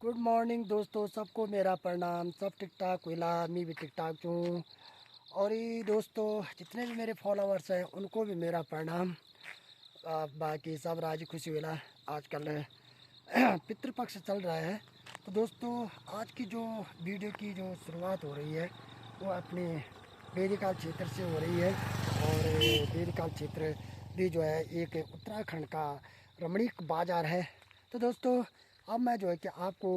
Good morning दोस्तों, सबको मेरा प्रणाम। सब ठीक ठाक हुईला, मैं भी ठीक ठाक हूँ। और ये दोस्तों जितने भी मेरे फॉलोअर्स हैं उनको भी मेरा प्रणाम। बाकी सब राजी खुशी हुईला। आजकल पितृपक्ष चल रहा है, तो दोस्तों आज की जो वीडियो की जो शुरुआत हो रही है वो अपने बेदीकाल क्षेत्र से हो रही है। और बेदीकाल क्षेत्र भी जो है एक उत्तराखंड का रमणीक बाज़ार है। तो दोस्तों अब मैं जो है कि आपको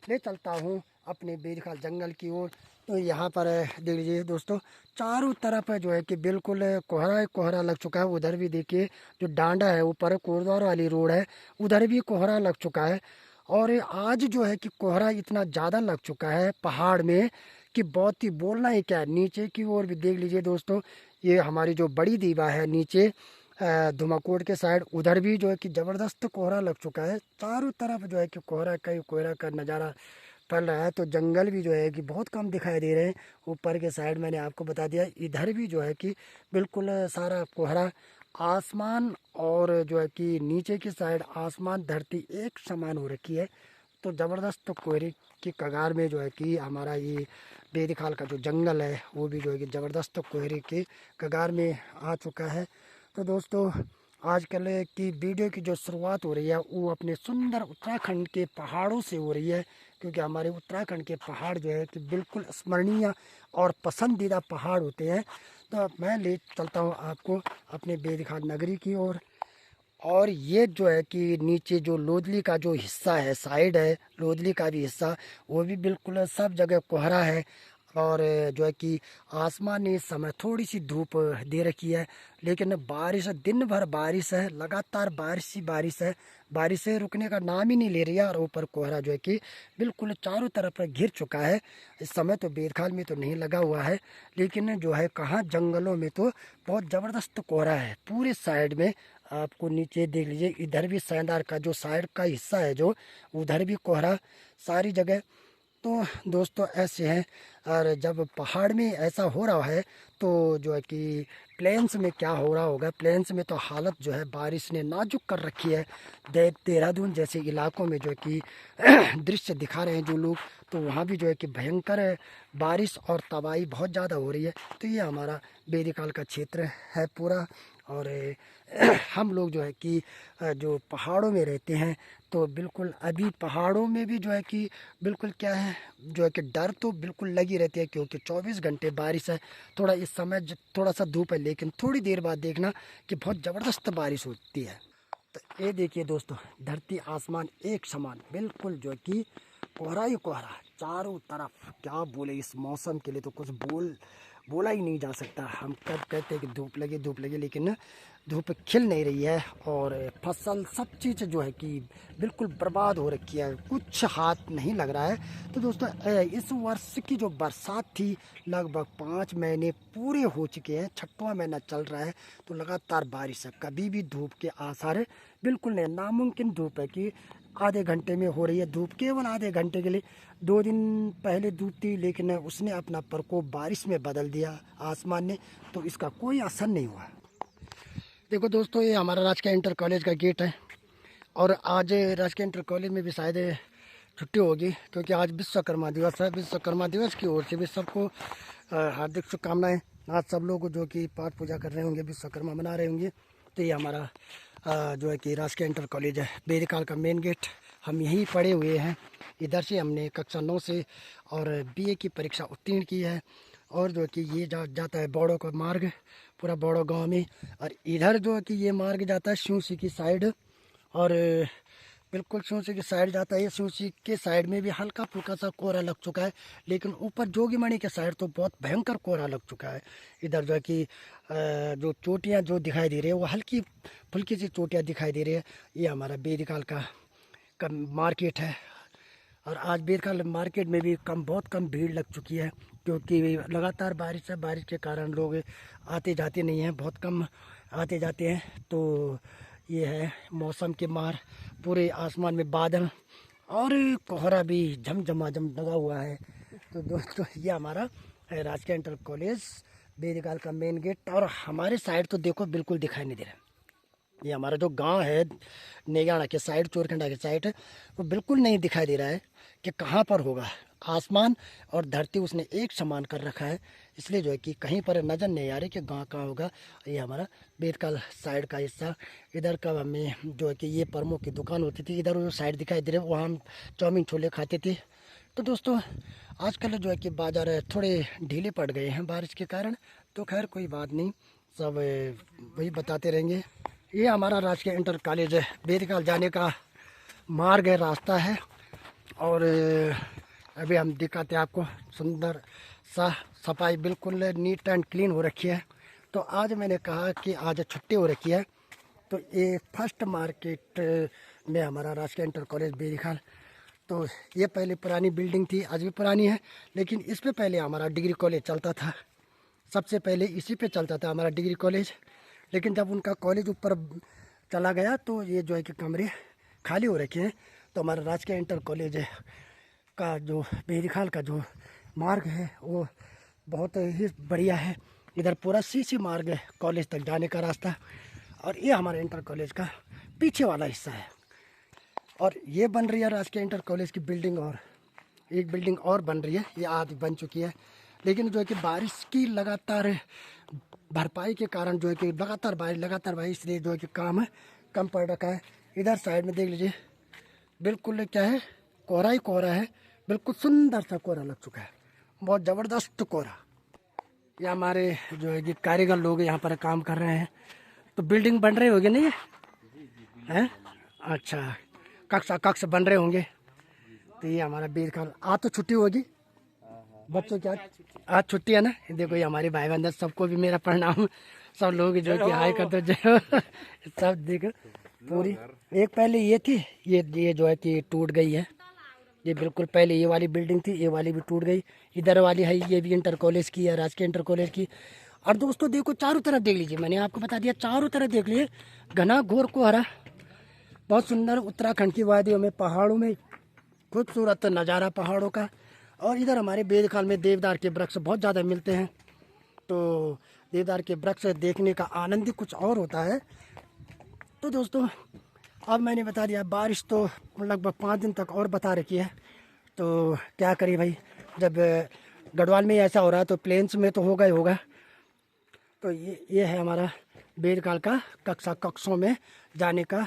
ले चलता हूँ अपने बेदीखाल जंगल की ओर। तो यहाँ पर देख लीजिए दोस्तों, चारों तरफ जो है कि बिल्कुल कोहरा ही कोहरा लग चुका है। उधर भी देखिए जो डांडा है ऊपर कोटद्वार वाली रोड है, उधर भी कोहरा लग चुका है। और आज जो है कि कोहरा इतना ज़्यादा लग चुका है पहाड़ में कि बहुत ही बोलना ही क्या है। नीचे की ओर भी देख लीजिए दोस्तों, ये हमारी जो बड़ी दीवा है नीचे धुमाकोट के साइड, उधर भी जो है कि ज़बरदस्त कोहरा लग चुका है। चारों तरफ जो है कि कोहरा का नज़ारा पड़ रहा है। तो जंगल भी जो है कि बहुत कम दिखाई दे रहे हैं। ऊपर के साइड मैंने आपको बता दिया, इधर भी जो है कि बिल्कुल सारा कोहरा, आसमान और जो है कि नीचे की साइड आसमान धरती एक समान हो रखी है। तो ज़बरदस्त कोहरे की कगार में जो है कि हमारा ये बेदीखाल का जो जंगल है वो भी जो है कि ज़बरदस्त कोहरे के कगार में आ चुका है। तो दोस्तों आजकल की वीडियो की जो शुरुआत हो रही है वो अपने सुंदर उत्तराखंड के पहाड़ों से हो रही है, क्योंकि हमारे उत्तराखंड के पहाड़ जो है कि बिल्कुल स्मरणीय और पसंदीदा पहाड़ होते हैं। तो मैं ले चलता हूँ आपको अपने बेदीखाल नगरी की ओर। और ये जो है कि नीचे जो लोदली का जो हिस्सा है, साइड है लोदली का भी हिस्सा, वो भी बिल्कुल सब जगह कोहरा है। और जो है कि आसमान ने इस समय थोड़ी सी धूप दे रखी है, लेकिन बारिश दिन भर बारिश है, लगातार बारिश ही बारिश है। बारिश से रुकने का नाम ही नहीं ले रही है। और ऊपर कोहरा जो है कि बिल्कुल चारों तरफ घिर चुका है। इस समय तो बेदखाल में तो नहीं लगा हुआ है, लेकिन जो है कहाँ जंगलों में तो बहुत ज़बरदस्त कोहरा है पूरे साइड में। आपको नीचे देख लीजिए, इधर भी सैंदार का जो साइड का हिस्सा है जो, उधर भी कोहरा सारी जगह। तो दोस्तों ऐसे हैं। और जब पहाड़ में ऐसा हो रहा है तो जो है कि प्लेन्स में क्या हो रहा होगा। प्लेन्स में तो हालत जो है बारिश ने नाजुक कर रखी है। देहरादून जैसे इलाकों में जो है कि दृश्य दिखा रहे हैं जो लोग, तो वहाँ भी जो है कि भयंकर बारिश और तबाही बहुत ज़्यादा हो रही है। तो ये हमारा बेदीकाल का क्षेत्र है पूरा। और हम लोग जो है कि जो पहाड़ों में रहते हैं, तो बिल्कुल अभी पहाड़ों में भी जो है कि बिल्कुल क्या है, जो है कि डर तो बिल्कुल लगी रहती है, क्योंकि 24 घंटे बारिश है। थोड़ा इस समय थोड़ा सा धूप है, लेकिन थोड़ी देर बाद देखना कि बहुत ज़बरदस्त बारिश होती है। तो ये देखिए दोस्तों, धरती आसमान एक समान, बिल्कुल जो है कि कोहरा ही कोहरा चारों तरफ। क्या बोले, इस मौसम के लिए तो कुछ बोला ही नहीं जा सकता। हम कब कहते हैं कि धूप लगी, लेकिन धूप खिल नहीं रही है। और फसल सब चीज़ जो है कि बिल्कुल बर्बाद हो रखी है, कुछ हाथ नहीं लग रहा है। तो दोस्तों इस वर्ष की जो बरसात थी, लगभग 5 महीने पूरे हो चुके हैं, 6वां महीना चल रहा है। तो लगातार बारिश है, कभी भी धूप के आसार बिल्कुल नहीं। नामुमकिन धूप है कि आधे घंटे में हो रही है धूप, केवल आधे घंटे के लिए। 2 दिन पहले धूप थी, लेकिन उसने अपना प्रकोप बारिश में बदल दिया आसमान ने, तो इसका कोई असर नहीं हुआ। देखो दोस्तों, ये हमारा राजकीय इंटर कॉलेज का गेट है। और आज राजकीय इंटर कॉलेज में भी शायद छुट्टी होगी, क्योंकि आज विश्वकर्मा दिवस है। विश्वकर्मा दिवस की ओर से भी सबको हार्दिक शुभकामनाएं। आज सब लोग जो कि पाठ पूजा कर रहे होंगे, विश्वकर्मा मना रहे होंगे। तो ये हमारा जो है कि राजकीय इंटर कॉलेज है, बेदीकाल का मेन गेट। हम यहीं पढ़े हुए हैं। इधर से हमने कक्षा 9 से और बीए की परीक्षा उत्तीर्ण की है। और जो कि ये जाता है बौड़ो का मार्ग, पूरा बौड़ो गांव में। और इधर जो है कि ये मार्ग जाता है शिवसी की साइड। और बिल्कुल शिवसी की साइड जाता है। ये शिवसी के साइड में भी हल्का फुल्का सा कोहरा लग चुका है, लेकिन ऊपर जोगीमणि के साइड तो बहुत भयंकर कोहरा लग चुका है। इधर जो है कि जो चोटियाँ जो दिखाई दे रही है वो हल्की फुल्की सी चोटियाँ दिखाई दे रही है। ये हमारा बेदीकाल का मार्केट है। और आज बेदीकाल मार्केट में भी बहुत कम भीड़ लग चुकी है, क्योंकि लगातार बारिश है। बारिश के कारण लोग आते जाते नहीं हैं, बहुत कम आते जाते हैं। तो ये है मौसम के मार, पूरे आसमान में बादल और कोहरा भी झमझमाझम लगा हुआ है। तो दोस्तों ये हमारा है राजकीय इंटर कॉलेज बेदीकाल का मेन गेट। और हमारे साइड तो देखो बिल्कुल दिखाई नहीं दे रहा है। ये हमारा जो गांव है नेगाड़ा के साइड, चोरखंडा के साइड, वो बिल्कुल नहीं दिखाई दे रहा है, कि कहाँ पर होगा। आसमान और धरती उसने एक समान कर रखा है, इसलिए जो है कि कहीं पर नज़र नहीं आ रही कि गाँव कहाँ होगा। ये हमारा बेदकाल साइड का हिस्सा। इधर का हमें जो है कि ये परमों की दुकान होती थी, इधर वो साइड दिखाई दे रहे, वहाँ हम चाउमीन छोले खाते थे। तो दोस्तों आजकल जो है कि बाज़ार थोड़े ढीले पड़ गए हैं बारिश के कारण, तो खैर कोई बात नहीं, सब वही बताते रहेंगे। ये हमारा राजकीय इंटर कॉलेज है, बेदकाल जाने का मार्ग है, रास्ता है। और अभी हम दिखाते हैं आपको, सुंदर सा सफाई बिल्कुल नीट एंड क्लीन हो रखी है। तो आज मैंने कहा कि आज छुट्टी हो रखी है, तो ये फर्स्ट मार्केट में हमारा राजकीय इंटर कॉलेज बेदकाल। तो ये पहले पुरानी बिल्डिंग थी, आज भी पुरानी है, लेकिन इस पे पहले हमारा डिग्री कॉलेज चलता था। सबसे पहले इसी पे चलता था हमारा डिग्री कॉलेज, लेकिन जब उनका कॉलेज ऊपर चला गया तो ये जो है कि कमरे खाली हो रखे हैं। तो हमारा राजकीय इंटर कॉलेज का जो बेदकाल का जो मार्ग है वो बहुत ही बढ़िया है। इधर पूरा सीसी मार्ग है कॉलेज तक जाने का रास्ता, और ये हमारे इंटर कॉलेज का पीछे वाला हिस्सा है। और ये बन रही है राजकीय इंटर कॉलेज की बिल्डिंग, और एक बिल्डिंग और बन रही है, ये आधी बन चुकी है। लेकिन जो है कि बारिश की लगातार भरपाई के कारण जो है कि लगातार बारिश, इसलिए जो है कि काम कम पड़ रखा है। इधर साइड में देख लीजिए, बिल्कुल क्या है, कोहरा ही कोहरा है, बिल्कुल सुंदर सा कोहरा लग चुका है, बहुत ज़बरदस्त कोहरा। ये हमारे जो है कि कारीगर लोग यहाँ पर काम कर रहे हैं। तो बिल्डिंग बन रही होगी नहीं है? अच्छा, कक्ष बन रहे होंगे। तो ये हमारा बेदकाल, आज तो छुट्टी होगी बच्चों की, आज छुट्टी है ना। देखो ये हमारे भाई बंधु, सबको भी मेरा प्रणाम। सब लोग जो कि हाय कर दो जय। सब देखो पूरी, एक पहले ये थी, ये जो है कि टूट गई है। ये बिल्कुल पहले ये वाली बिल्डिंग थी, ये वाली भी टूट गई। इधर वाली है, ये भी इंटर कॉलेज की है, राजकीय इंटर कॉलेज की। और दोस्तों देखो चारों तरफ देख लीजिए, मैंने आपको बता दिया, चारों तरफ देख लीजिए, घना घोर कोहरा, बहुत सुंदर। उत्तराखंड की वादियों में, पहाड़ों में खूबसूरत नज़ारा पहाड़ों का। और इधर हमारे बेदकाल में देवदार के वृक्ष बहुत ज़्यादा मिलते हैं, तो देवदार के वृक्ष देखने का आनंद ही कुछ और होता है। तो दोस्तों अब मैंने बता दिया, बारिश तो लगभग 5 दिन तक और बता रखी है, तो क्या करें भाई, जब गढ़वाल में ऐसा हो रहा है तो प्लेन्स में तो होगा ही होगा। तो ये है हमारा बेदकाल का कक्षों में जाने का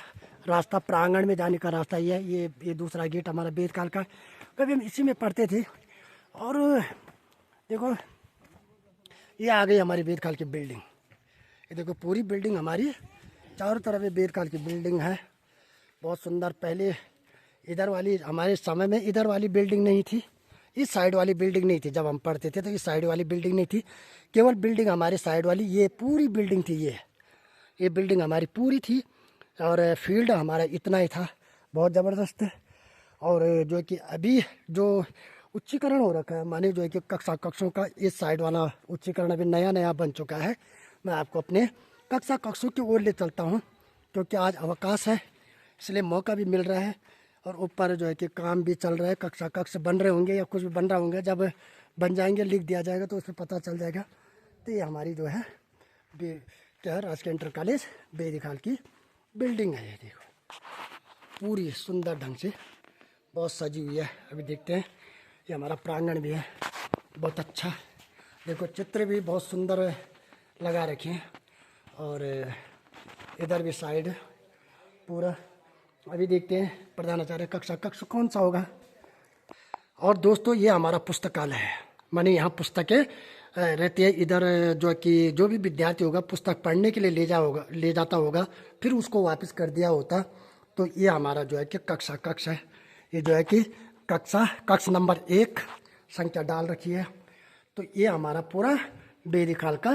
रास्ता, प्रांगण में जाने का रास्ता। ये दूसरा गेट हमारा बेदकाल का, कभी हम इसी में पढ़ते थे। और देखो ये आ गई हमारी बेदकाल की बिल्डिंग, ये देखो पूरी बिल्डिंग हमारी चारों तरफ ये बेदकाल की बिल्डिंग है, बहुत सुंदर। पहले इधर वाली, हमारे समय में इधर वाली बिल्डिंग नहीं थी, इस साइड वाली बिल्डिंग नहीं थी। जब हम पढ़ते थे तो इस साइड वाली बिल्डिंग नहीं थी, केवल बिल्डिंग हमारे साइड वाली ये पूरी बिल्डिंग थी। ये बिल्डिंग हमारी पूरी थी, और फील्ड हमारा इतना ही था, बहुत ज़बरदस्त। और जो है कि अभी जो उच्चीकरण हो रखा है, माने जो है कि कक्षों का इस साइड वाला उच्चीकरण अभी नया बन चुका है। मैं आपको अपने कक्षों की ओर ले चलता हूँ, क्योंकि आज अवकाश है, इसलिए मौका भी मिल रहा है। और ऊपर जो है कि काम भी चल रहा है, कक्ष बन रहे होंगे या कुछ भी बन रहा होंगे, जब बन जाएंगे लिख दिया जाएगा तो उसमें पता चल जाएगा। तो ये हमारी जो है क्या है, राजकीय इंटर कॉलेज बेदकाल की बिल्डिंग है। ये देखो पूरी सुंदर ढंग से बहुत सजी हुई है। अभी देखते हैं, ये हमारा प्रांगण भी है बहुत अच्छा, देखो चित्र भी बहुत सुंदर लगा रखे हैं। और इधर भी साइड पूरा, अभी देखते हैं प्रधानाचार्य कक्ष कौन सा होगा। और दोस्तों ये हमारा पुस्तकालय है, माने यहाँ पुस्तकें रहती है। इधर जो कि जो भी विद्यार्थी होगा पुस्तक पढ़ने के लिए ले जाता होगा, फिर उसको वापस कर दिया होता। तो ये हमारा जो है कि कक्ष है, ये जो है कि कक्ष नंबर 1 संख्या डाल रखी है। तो ये हमारा पूरा बेदकाल का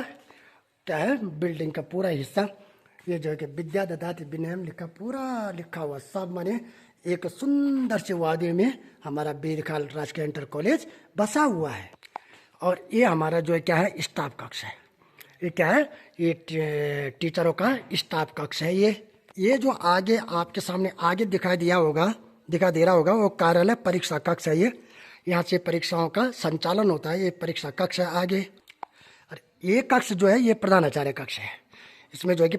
क्या है, बिल्डिंग का पूरा हिस्सा। ये जो है कि विद्या ददाति विनयम पूरा लिखा हुआ सब, माने एक सुंदर सी वादी में हमारा बेदकाल राजकीय इंटर कॉलेज बसा हुआ है। और ये हमारा जो है क्या है, स्टाफ कक्ष है। ये क्या है, ये टीचरों का स्टाफ कक्ष है। ये जो आगे आपके सामने आगे दिखाई दे रहा होगा वो कार्यालय परीक्षा कक्ष है। ये यहाँ से परीक्षाओं का संचालन होता है, ये परीक्षा कक्ष है आगे। और ये कक्ष जो है ये प्रधानाचार्य कक्ष है, इसमें जो है कि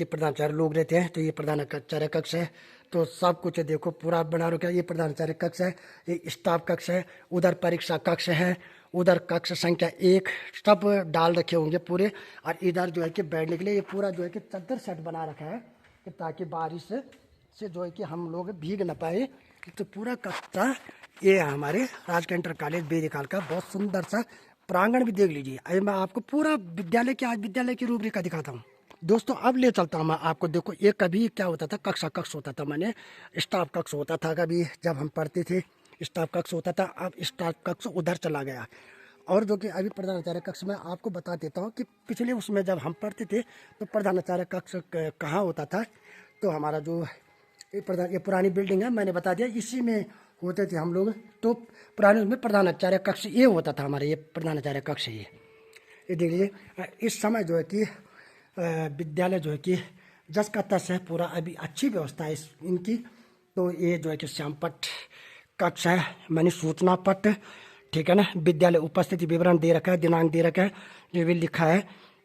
प्रधानाचार्य लोग रहते हैं, तो ये प्रधानाचार्य कक्ष है। तो सब कुछ देखो पूरा बना रखा है। ये प्रधानाचार्य कक्ष है, ये स्टाफ कक्ष है, उधर परीक्षा कक्ष है, उधर कक्ष संख्या 1, सब डाल रखे होंगे पूरे। और इधर जो है कि बैठने के लिए ये पूरा जो है कि चादर सेट बना रखा है कि ताकि बारिश से जो है कि हम लोग भीग न पाए। तो पूरा कक्षा ये है हमारे राजकीय इंटर कॉलेज बेदीखाल का बहुत सुंदर सा प्रांगण भी देख लीजिए। अभी मैं आपको पूरा विद्यालय की आज विद्यालय की रूपरेखा दिखाता हूँ दोस्तों। अब ले चलता हूँ मैं आपको। देखो ये कभी क्या होता था, कक्षा कक्ष होता था, मैंने स्टाफ कक्ष होता था कभी जब हम पढ़ते थे, स्टाफ कक्ष होता था। अब स्टाफ कक्ष उधर चला गया। और जो कि अभी प्रधानाचार्य कक्ष में आपको बता देता हूँ कि पिछले उसमें जब हम पढ़ते थे तो प्रधानाचार्य कक्ष कहाँ होता था। तो हमारा जो ये पुरानी बिल्डिंग है, मैंने बता दिया, इसी में होते थे हम लोग। तो पुराने उसमें प्रधानाचार्य कक्ष ये होता था हमारे, ये प्रधानाचार्य कक्ष ये देख लीजिए। इस समय जो है कि विद्यालय जो है कि जस का तस है पूरा, अभी अच्छी व्यवस्था है इनकी। तो ये जो है कि श्यामपट्ट कक्ष है, मैंने सूचना पट्ट, ठीक है ना। विद्यालय उपस्थिति विवरण दे रखा है, दिनांक दे रखा है, जो भी लिखा है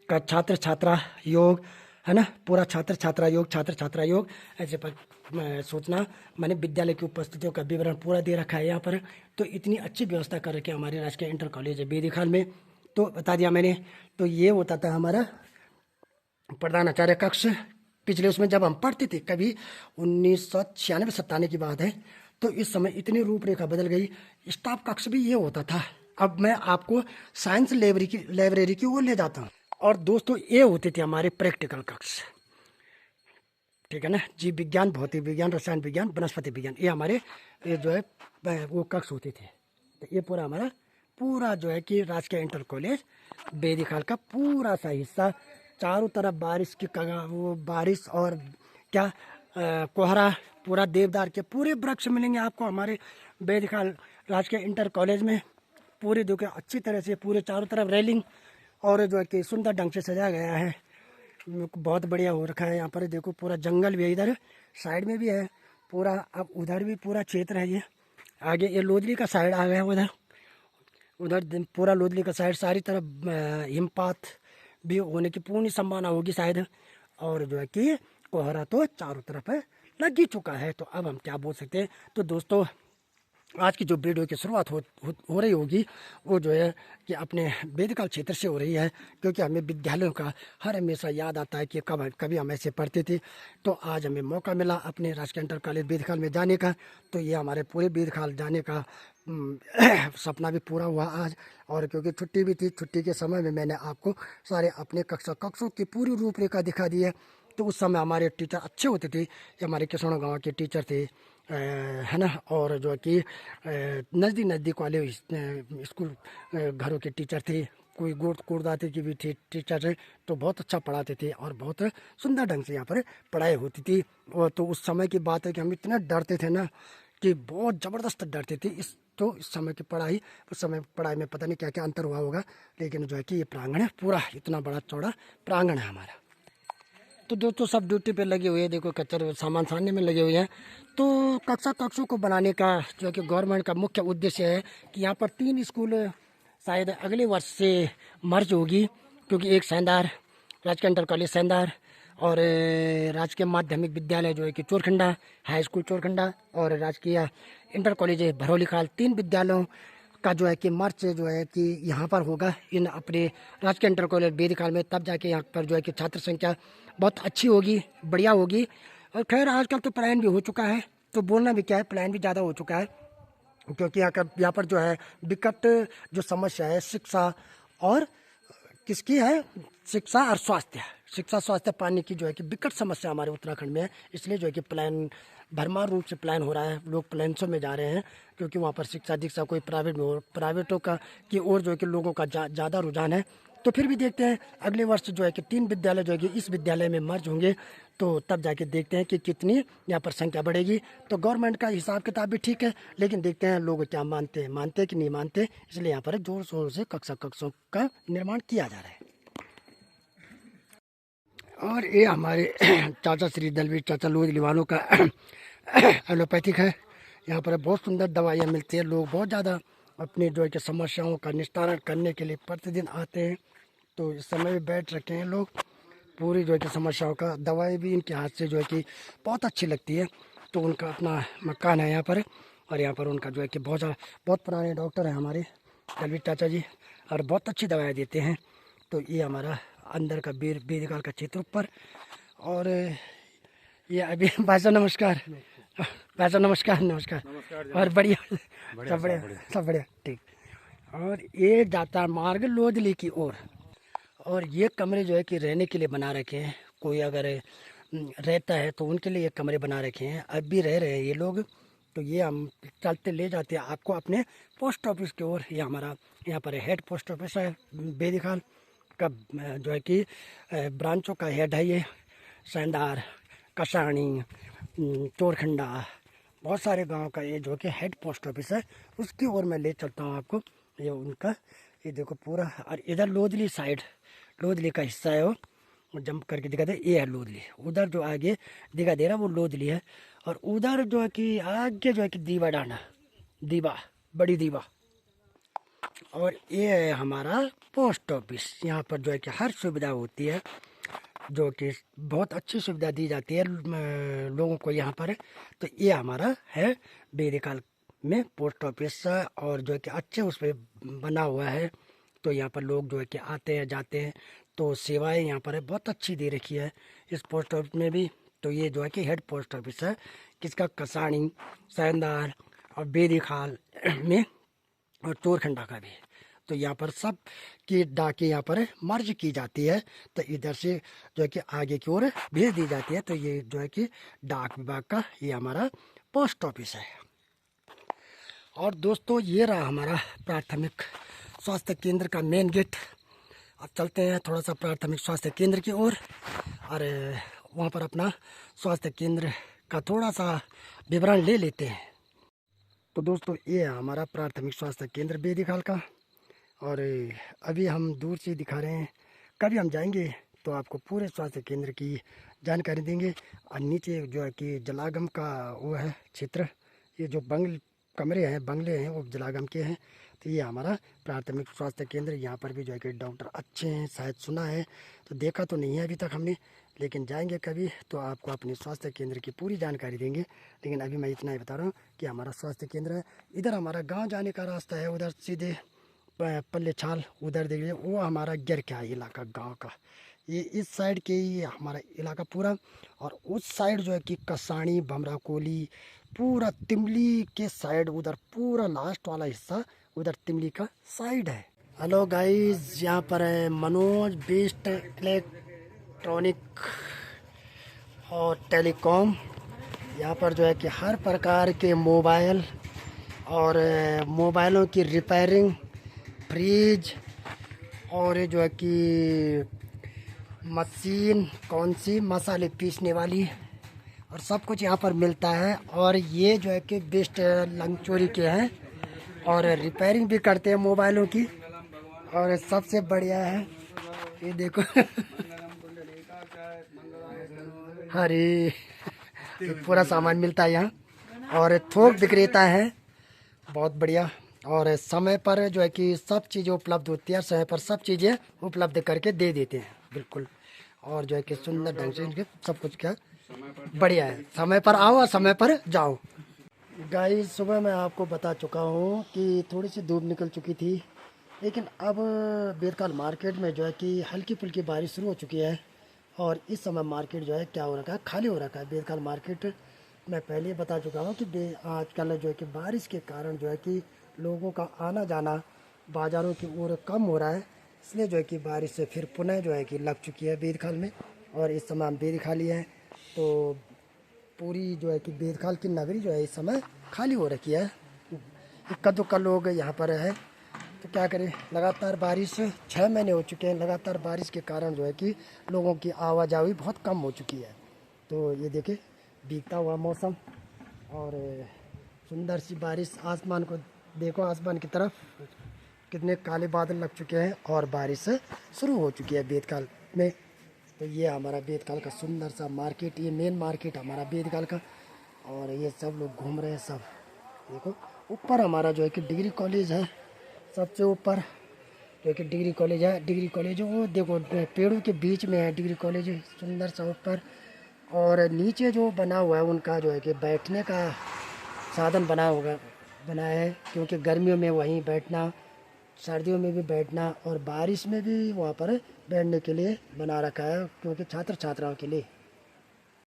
का छात्र छात्रा योग है ना, पूरा छात्र छात्रा योग, छात्र छात्रा योग ऐसे पर सूचना मैंने विद्यालय की उपस्थितियों का विवरण पूरा दे रखा है यहाँ पर। तो इतनी अच्छी व्यवस्था कर रखी है हमारे राजकीय इंटर कॉलेज बेदीखाल में। तो बता दिया मैंने। तो ये होता था हमारा प्रधानाचार्य कक्ष। पिछले उसमें जब हम पढ़ते थे कभी 1996-97 की बात है, तो इस समय इतनी रूपरेखा बदल गई। स्टाफ कक्ष भी ये होता था। अब मैं आपको साइंस लाइब्रेरी की ओर ले जाता हूँ। और दोस्तों ये होते थे हमारे प्रैक्टिकल कक्ष, ठीक है ना। जीव विज्ञान, भौतिक विज्ञान, रसायन विज्ञान, वनस्पति विज्ञान, ये हमारे ये जो है वो कक्ष होते थे। तो ये पूरा हमारा पूरा जो है कि राजकीय इंटर कॉलेज बेदीखाल का पूरा सा हिस्सा, चारों तरफ बारिश की वो बारिश और क्या कोहरा, पूरा देवदार के पूरे वृक्ष मिलेंगे आपको हमारे बेदीखाल राजकीय इंटर कॉलेज में। पूरे जो कि अच्छी तरह से पूरे चारों तरफ रेलिंग और जो है कि सुंदर ढंग से सजाया गया है, बहुत बढ़िया हो रखा है। यहाँ पर देखो पूरा जंगल भी है, इधर साइड में भी है पूरा। अब उधर भी पूरा क्षेत्र है। ये आगे ये लोधली का साइड आ गया, उधर उधर पूरा लोधली का साइड, सारी तरफ हिमपात भी होने की पूर्ण संभावना होगी शायद। और जो है कि कोहरा तो चारों तरफ लग ही चुका है। तो अब हम क्या बोल सकते हैं। तो दोस्तों आज की जो वीडियो की शुरुआत हो रही होगी वो जो है कि अपने बेदीखाल क्षेत्र से हो रही है, क्योंकि हमें विद्यालयों का हर हमेशा याद आता है कि कभी हम ऐसे पढ़ते थे। तो आज हमें मौका मिला अपने राजकीय इंटर कॉलेज बेदीखाल में जाने का। तो ये हमारे पूरे बेदीखाल जाने का सपना भी पूरा हुआ आज। और क्योंकि छुट्टी भी थी, छुट्टी के समय में मैंने आपको सारे अपने कक्षों की पूरी रूपरेखा दिखा दी है। तो उस समय हमारे टीचर अच्छे होते थे। ये हमारे किसौना गाँव के टीचर थे है ना। और जो है कि नज़दीक वाले स्कूल घरों के टीचर थे, कोई गुड़दाते की भी थे टीचर थे। तो बहुत अच्छा पढ़ाते थे और बहुत सुंदर ढंग से यहाँ पर पढ़ाई होती थी। और तो उस समय की बात है कि हम इतना डरते थे ना कि बहुत ज़बरदस्त डरते थे। इस समय की पढ़ाई, उस समय पढ़ाई में पता नहीं क्या क्या अंतर हुआ होगा, लेकिन जो है कि ये प्रांगण है पूरा, इतना बड़ा चौड़ा प्रांगण है हमारा। तो दोस्तों सब ड्यूटी पे लगे हुए हैं, देखो कचरा सामान सारने में लगे हुए हैं। तो कक्षों को बनाने का जो कि गवर्नमेंट का मुख्य उद्देश्य है कि यहाँ पर 3 स्कूल शायद अगले वर्ष से मर्ज होगी, क्योंकि एक सैंदार, राजकीय इंटर कॉलेज सैंदार, और राजकीय माध्यमिक विद्यालय जो है कि चोरखंडा, हाई स्कूल चोरखंडा, और राजकीय इंटर कॉलेज भरौलीखाल, 3 विद्यालयों का जो है कि मार्च जो है कि यहाँ पर होगा इन अपने राजकीय इंटर कॉलेज बेदीखाल में। तब जाके यहाँ पर जो है कि छात्र संख्या बहुत अच्छी होगी, बढ़िया होगी। और खैर आजकल तो प्लान भी हो चुका है, तो बोलना भी क्या है, प्लान भी ज़्यादा हो चुका है। क्योंकि यहाँ पर जो है विकट जो समस्या है शिक्षा और किसकी है, शिक्षा और स्वास्थ्य, शिक्षा स्वास्थ्य पानी की जो है कि विकट समस्या हमारे उत्तराखंड में है। इसलिए जो है कि प्लान भरमार रूप से प्लान हो रहा है, लोग प्लान्सों में जा रहे हैं, क्योंकि वहाँ पर शिक्षा दीक्षा कोई प्राइवेट में हो, प्राइवेटों का की ओर जो है कि लोगों का ज़्यादा रुझान है। तो फिर भी देखते हैं अगले वर्ष जो है कि 3 विद्यालय जो है कि इस विद्यालय में मर्ज होंगे। तो तब जाके देखते हैं कि कितनी यहाँ पर संख्या बढ़ेगी। तो गवर्नमेंट का हिसाब किताब भी ठीक है, लेकिन देखते हैं लोग क्या मानते हैं कि नहीं मानते। इसलिए यहाँ पर जोर शोर से कक्षों का निर्माण किया जा रहा है। और ये हमारे चाचा श्री दलवीर चाचा लोधली वालों का एलोपैथिक है। यहाँ पर बहुत सुंदर दवाइयाँ मिलती हैं। लोग बहुत ज़्यादा अपनी जो है कि समस्याओं का निस्तारण करने के लिए प्रतिदिन आते हैं। तो इस समय भी बैठ रखे हैं लोग, पूरी जो है कि समस्याओं का दवाई भी इनके हाथ से जो है कि बहुत अच्छी लगती है। तो उनका अपना मकान है यहाँ पर। और यहाँ पर उनका जो है कि बहुत पुराने डॉक्टर हैं हमारे दलवीर चाचा जी, और बहुत अच्छी दवाएं देते हैं। तो ये हमारा अंदर का बेदकाल का क्षेत्र ऊपर। और ये अभी भाई साहब नमस्कार। भाई साहब नमस्कार। नमस्कार। और बढ़िया, सब बढ़िया, सब बढ़िया, ठीक। और ये जाता मार्ग लोधली की ओर। और ये कमरे जो है कि रहने के लिए बना रखे हैं। कोई अगर रहता है तो उनके लिए ये कमरे बना रखे हैं। अब भी रह रहे हैं ये लोग। तो ये हम चलते ले जाते हैं आपको अपने पोस्ट ऑफिस की ओर। ये हमारा यहाँ पर हेड पोस्ट ऑफिस है बेदीखाल का, जो है कि ब्रांचों का हेड है ये। सैंदार, कसाणी, चोरखंडा, बहुत सारे गांव का ये जो कि हेड पोस्ट ऑफिस है, उसकी ओर मैं ले चलता हूँ आपको। ये उनका, ये देखो पूरा। और इधर लोधली साइड, लोधली का हिस्सा है वो जंप करके दिखा दे, ये है लोधली। उधर जो आगे दिखा दे रहा वो लोधली है। और उधर जो है कि आगे जो है कि दीवा डाना, दीवा, बड़ी दीवा। और ये है हमारा पोस्ट ऑफिस। यहाँ पर जो है कि हर सुविधा होती है, जो कि बहुत अच्छी सुविधा दी जाती है लोगों को यहाँ पर। तो ये हमारा है बेदीखाल में पोस्ट ऑफिस, और जो है कि अच्छे उस पर बना हुआ है। तो यहाँ पर लोग जो है कि आते हैं जाते हैं, तो सेवाएं यहाँ पर है बहुत अच्छी दे रखी है इस पोस्ट ऑफिस में भी। तो ये जो है कि हेड पोस्ट ऑफिस है किसका, कसाणी, सैंदार और बेदीखाल में, और चोरखंडा का भी। तो यहाँ पर सब की डाकें यहाँ पर मर्ज की जाती है। तो इधर से जो है कि आगे की ओर भेज दी जाती है। तो ये जो है कि डाक विभाग का ये हमारा पोस्ट ऑफिस है। और दोस्तों ये रहा हमारा प्राथमिक स्वास्थ्य केंद्र का मेन गेट। अब चलते हैं थोड़ा सा प्राथमिक स्वास्थ्य केंद्र की ओर, और वहाँ पर अपना स्वास्थ्य केंद्र का थोड़ा सा विवरण ले लेते हैं। तो दोस्तों ये है हमारा प्राथमिक स्वास्थ्य केंद्र बेदीखाल का। और अभी हम दूर से दिखा रहे हैं, कभी हम जाएंगे तो आपको पूरे स्वास्थ्य केंद्र की जानकारी देंगे। और नीचे जो है कि जलागम का वो है क्षेत्र, ये जो कमरे हैं, बंगले हैं, वो जलागम के हैं। तो ये हमारा प्राथमिक स्वास्थ्य केंद्र। यहाँ पर भी जो है कि डॉक्टर अच्छे हैं, शायद सुना है, तो देखा तो नहीं है अभी तक हमने, लेकिन जाएंगे कभी तो आपको अपने स्वास्थ्य केंद्र की पूरी जानकारी देंगे। लेकिन अभी मैं इतना ही बता रहा हूँ कि हमारा स्वास्थ्य केंद्र है। इधर हमारा गाँव जाने का रास्ता है, उधर सीधे पल्ले छाल, उधर देखिए वो हमारा गिरक्या इलाका गांव का। ये इस साइड के ही हमारा इलाका पूरा। और उस साइड जो है कि कसाणी, भमरा कोली, पूरा तिमली के साइड, उधर पूरा लास्ट वाला हिस्सा उधर तिमली का साइड है। हेलो गाइस, यहाँ पर है मनोज बेस्ट इलेक्ट्रॉनिक और टेलीकॉम। यहाँ पर जो है कि हर प्रकार के मोबाइल और मोबाइलों की रिपेयरिंग, फ्रिज, और जो है कि मशीन, कौन सी मसाले पीसने वाली, और सब कुछ यहाँ पर मिलता है। और ये जो है कि बेस्ट लंगचोरी के हैं, और रिपेयरिंग भी करते हैं मोबाइलों की। और सबसे बढ़िया है ये देखो अरे पूरा सामान मिलता है यहाँ, और थोक विक्रेता है, बहुत बढ़िया। और समय पर जो है कि सब चीज़ें उपलब्ध होती है, समय पर सब चीज़ें उपलब्ध करके दे देते हैं बिल्कुल। और जो है कि सुंदर ढंग से इनके सब कुछ क्या बढ़िया है। समय पर आओ और समय पर जाओ। गाइस सुबह मैं आपको बता चुका हूँ कि थोड़ी सी धूप निकल चुकी थी, लेकिन अब बेदकाल मार्केट में जो है कि हल्की फुल्की बारिश शुरू हो चुकी है। और इस समय मार्केट जो है क्या हो रखा है, खाली हो रखा है बेदकाल मार्केट। मैं पहले बता चुका हूँ कि आजकल जो है कि बारिश के कारण जो है कि लोगों का आना जाना बाज़ारों की ओर कम हो रहा है, इसलिए जो है कि बारिश से फिर पुनः जो है कि लग चुकी है बेदखाल में। और इस समय हम बेदखाल ही हैं, तो पूरी जो है कि बेदखाल की नगरी जो है इस समय खाली हो रखी है। इक्का दुक्का लोग यहाँ पर है, तो क्या करें, लगातार बारिश 6 महीने हो चुके हैं। लगातार बारिश के कारण जो है कि लोगों की आवाजाही बहुत कम हो चुकी है। तो ये देखिए भीगता हुआ मौसम, और सुंदर सी बारिश। आसमान को देखो, आसमान की तरफ कितने काले बादल लग चुके हैं, और बारिश शुरू हो चुकी है बेदकाल में। तो ये हमारा बेदकाल का सुंदर सा मार्केट, ये मेन मार्केट हमारा बेदकाल का। और ये सब लोग घूम रहे हैं, सब देखो। ऊपर हमारा जो है कि डिग्री कॉलेज है, सबसे ऊपर जो कि डिग्री कॉलेज है। डिग्री कॉलेज वो देखो पेड़ों के बीच में है डिग्री कॉलेज, सुंदर सा ऊपर। और नीचे जो बना हुआ है उनका जो है कि बैठने का साधन बना है, क्योंकि गर्मियों में वहीं बैठना, सर्दियों में भी बैठना और बारिश में भी वहाँ पर बैठने के लिए बना रखा है, क्योंकि छात्र छात्राओं के लिए।